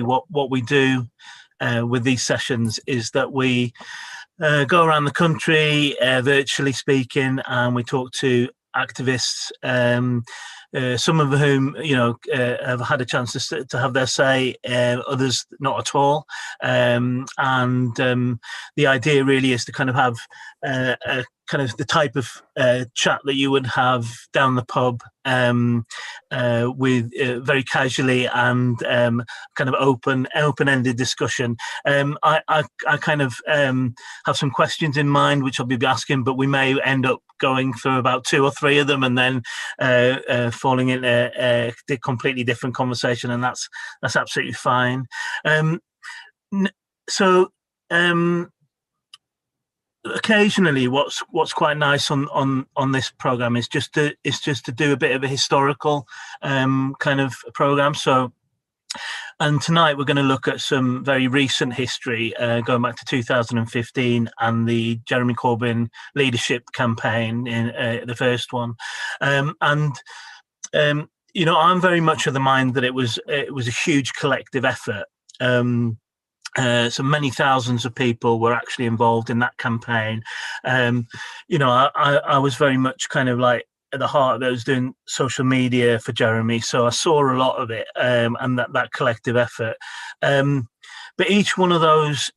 what we do with these sessions is that we go around the country, virtually speaking, and we talk to activists, some of whom have had a chance to have their say, others not at all, and the idea really is to kind of have a kind of the type of chat that you would have down the pub, with very casually and kind of open-ended discussion. I kind of have some questions in mind which I'll be asking, but we may end up going through about 2 or 3 of them and then falling in a completely different conversation, and that's absolutely fine. Occasionally, what's quite nice on this program is just to do a bit of a historical kind of program. And tonight we're going to look at some very recent history, going back to 2015 and the Jeremy Corbyn leadership campaign in the first one. I'm very much of the mind that it was a huge collective effort. So many thousands of people were actually involved in that campaign. I was very much kind of like at the heart of it. I was doing social media for Jeremy, so I saw a lot of it, and that collective effort. But each one of those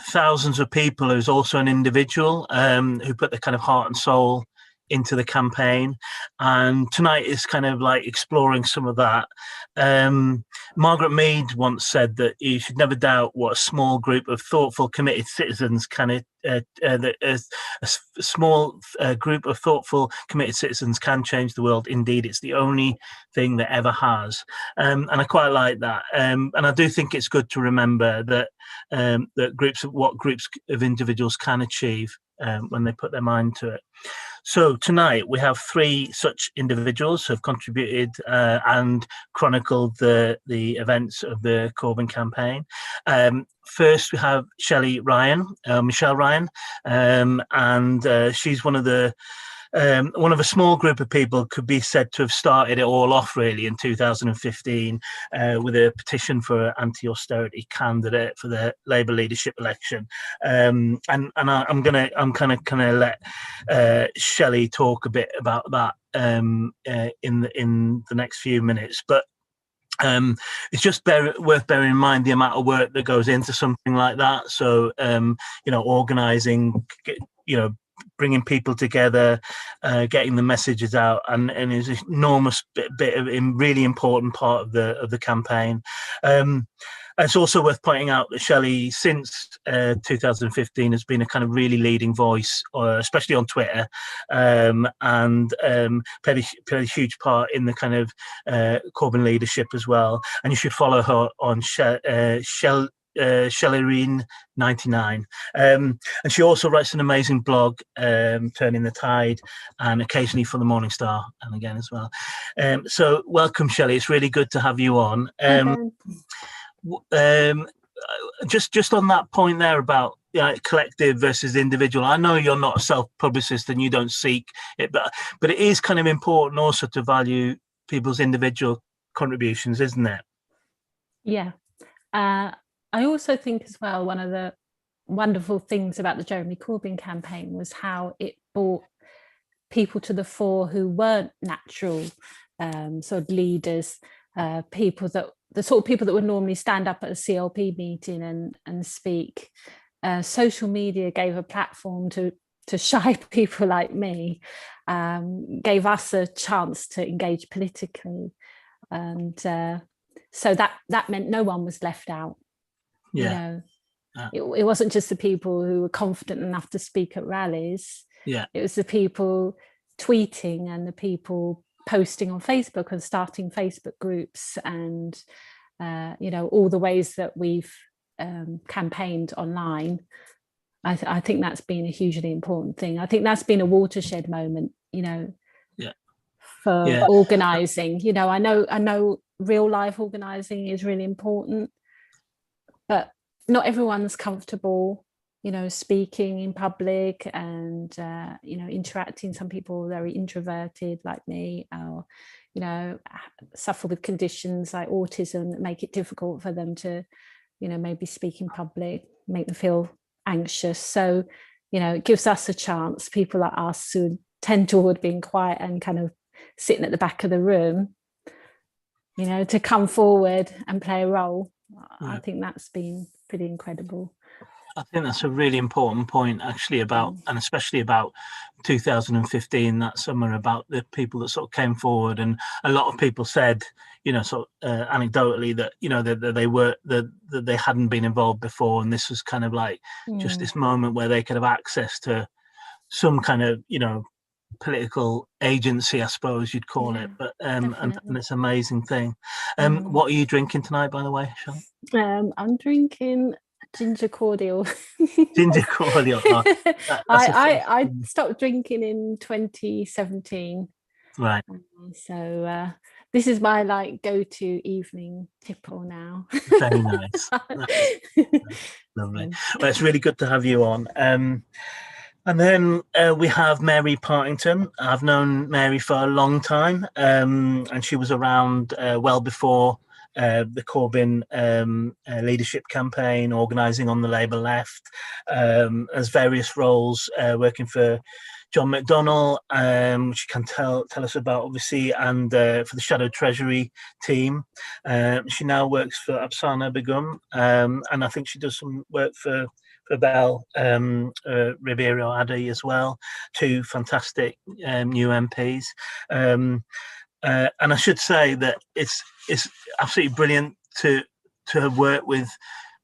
thousands of people is also an individual who put their kind of heart and soul into the campaign, and tonight is kind of like exploring some of that. Margaret Mead once said that you should never doubt what a small group of thoughtful, committed citizens can a small group of thoughtful, committed citizens can change the world. Indeed, it's the only thing that ever has. And I quite like that. And I do think it's good to remember that groups of individuals can achieve when they put their mind to it. So tonight we have 3 such individuals who have contributed and chronicled the events of the Corbyn campaign. First, we have Michelle Ryan, and she's one of a small group of people, could be said to have started it all off really in 2015 with a petition for an anti-austerity candidate for the Labour leadership election. I'm kind of let Shelley talk a bit about that in the next few minutes, but it's just worth bearing in mind the amount of work that goes into something like that. So organising, bringing people together, getting the messages out, and is an enormous bit of a really important part of the campaign. It's also worth pointing out that Shelley, since 2015, has been a kind of really leading voice, especially on Twitter, and played a huge part in the kind of Corbyn leadership as well. And you should follow her on Shellyreen99, and she also writes an amazing blog, Turning the Tide, and occasionally for the Morning Star, and again as well. So welcome, Shelley. It's really good to have you on. Just on that point there about collective versus individual, I know you're not a self-publicist and you don't seek it, but it is kind of important also to value people's individual contributions, isn't it? Yeah. I also think as well, one of the wonderful things about the Jeremy Corbyn campaign was how it brought people to the fore who weren't natural sort of leaders, the sort of people that would normally stand up at a CLP meeting and speak. Social media gave a platform to shy people like me, gave us a chance to engage politically, and so that meant no one was left out. Yeah. It wasn't just the people who were confident enough to speak at rallies. Yeah, it was the people tweeting and the people posting on Facebook and starting Facebook groups, and all the ways that we've campaigned online. I think that's been a hugely important thing. I think that's been a watershed moment, for organising. I know real life organising is really important, but not everyone's comfortable, speaking in public and interacting. Some people are very introverted like me, or suffer with conditions like autism that make it difficult for them to, maybe speak in public, make them feel anxious. So, it gives us a chance, people like us who tend toward being quiet and kind of sitting at the back of the room, to come forward and play a role. I think that's been pretty incredible. I think that's a really important point, actually, about, and especially about 2015, that summer, about the people that sort of came forward. And a lot of people said, anecdotally, that, that they hadn't been involved before. And this was kind of like just this moment where they could have access to some kind of, political agency, I suppose you'd call it. But and it's an amazing thing. What are you drinking tonight, by the way, Sean? I'm drinking ginger cordial. Ginger cordial. Oh, I stopped drinking in 2017. Right. So this is my go-to evening tipple now. Very nice. Lovely. Well, it's really good to have you on. And then we have Mary Partington. I've known Mary for a long time, and she was around well before the Corbyn leadership campaign, organising on the Labour left, as various roles, working for John McDonnell, which you can tell us about, obviously, and for the Shadow Treasury team. She now works for Afsana Begum, and I think she does some work for Bell Ribeiro Addy as well, two fantastic new MPs. And I should say that it's absolutely brilliant to have worked with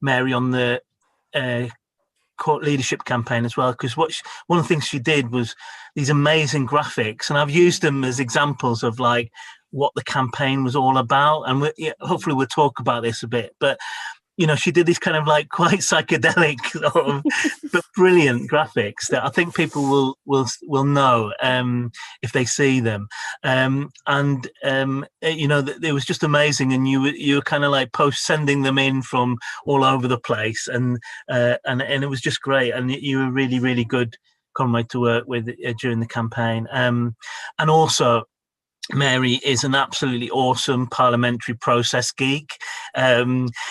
Mary on the court leadership campaign as well, because one of the things she did was these amazing graphics, and I've used them as examples of what the campaign was all about, and hopefully we'll talk about this a bit. But she did these kind of quite psychedelic but brilliant graphics that I think people will know if they see them. It was just amazing, and you were kind of sending them in from all over the place, and it was just great, and you were really, really good comrade to work with during the campaign. And also, Mary is an absolutely awesome parliamentary process geek.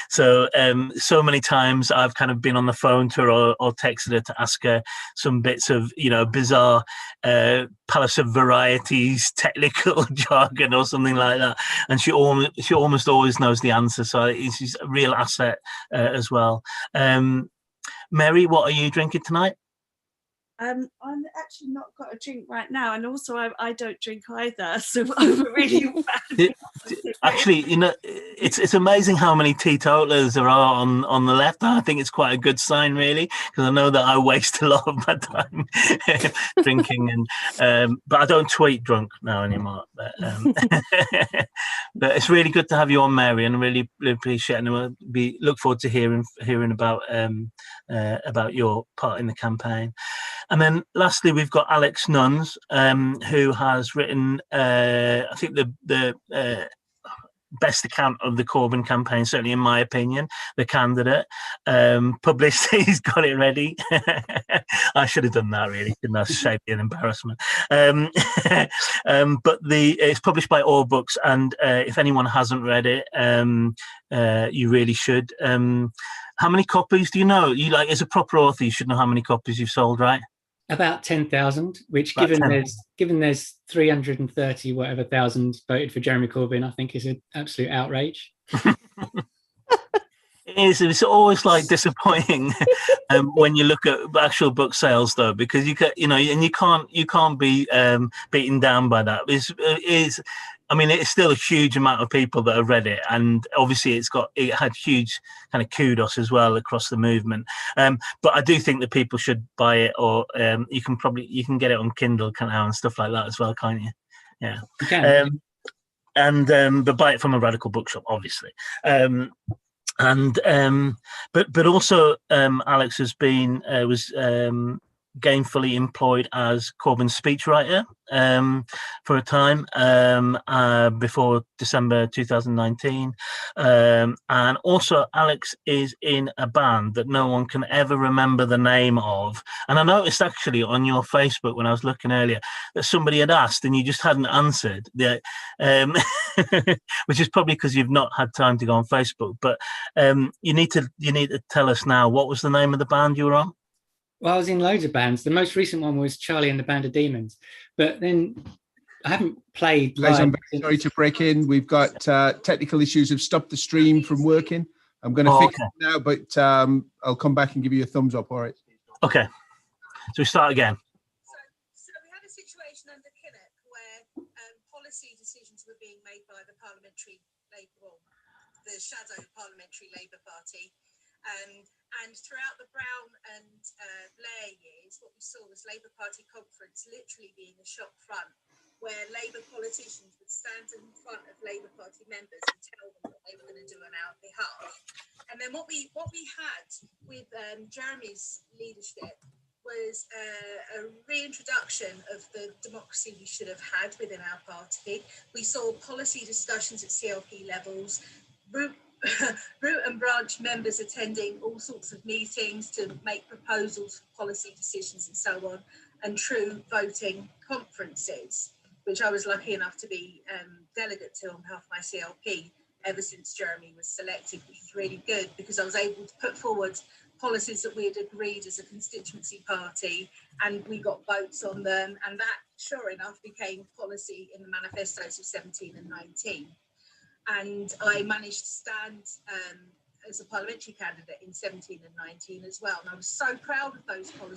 So many times I've kind of been on the phone to her or texted her to ask her some bits of, bizarre Palace of Varieties technical jargon or something like that. And she almost always knows the answer. So she's a real asset as well. Mary, what are you drinking tonight? I'm actually not got a drink right now, and also I don't drink either, so I'm really bad. Actually, it's amazing how many teetotalers there are on the left. I think it's quite a good sign, really, because I know that I waste a lot of my time drinking, and but I don't tweet drunk now anymore. But it's really good to have you on, Mary, and I really, really appreciate it. And we'll look forward to hearing about your part in the campaign. And then lastly, we've got Alex Nuns, who has written, I think, the best account of the Corbyn campaign, certainly in my opinion, the candidate. Published, he's got it ready. I should have done that, really, couldn't I? Shame and embarrassment. But it's published by All Books, and if anyone hasn't read it, you really should. How many copies do you know? As a proper author, you should know how many copies you've sold, right? About 10,000, which given there's 330 whatever thousand voted for Jeremy Corbyn, I think is an absolute outrage. It is. It's always disappointing when you look at actual book sales, though, because you can't be beaten down by that. It's still a huge amount of people that have read it, and obviously it had huge kind of kudos as well across the movement. But I do think that people should buy it, or you can get it on Kindle and stuff like that as well, can't you? Yeah. You can. But buy it from a radical bookshop, obviously. But also Alex has been gainfully employed as Corbyn's speechwriter for a time before December 2019. And also Alex is in a band that no one can ever remember the name of. And I noticed actually on your Facebook when I was looking earlier that somebody had asked and you just hadn't answered, which is probably because you've not had time to go on Facebook. But you need to tell us now, what was the name of the band you were on? Well, I was in loads of bands. The most recent one was Charlie and the Band of Demons. But then I haven't played live. Guys, I'm very sorry to break in. We've got technical issues have stopped the stream from working. I'm going to fix it now, but I'll come back and give you a thumbs up. All right. Okay. So we start again. So we had a situation under Kinnock where policy decisions were being made by the parliamentary Labour, the shadow parliamentary Labour Party. And throughout the Brown and Blair years, what we saw was Labour Party conference literally being a shop front, where Labour politicians would stand in front of Labour Party members and tell them what they were going to do on our behalf. And then what we had with Jeremy's leadership was a reintroduction of the democracy we should have had within our party. We saw policy discussions at CLP levels, root and branch members attending all sorts of meetings to make proposals for policy decisions and so on, and true voting conferences, which I was lucky enough to be delegate to on behalf of my CLP ever since Jeremy was selected, which was really good because I was able to put forward policies that we had agreed as a constituency party, and we got votes on them, and that sure enough became policy in the manifestos of 17 and 19. And I managed to stand as a parliamentary candidate in 17 and 19 as well. And I was so proud of those policies.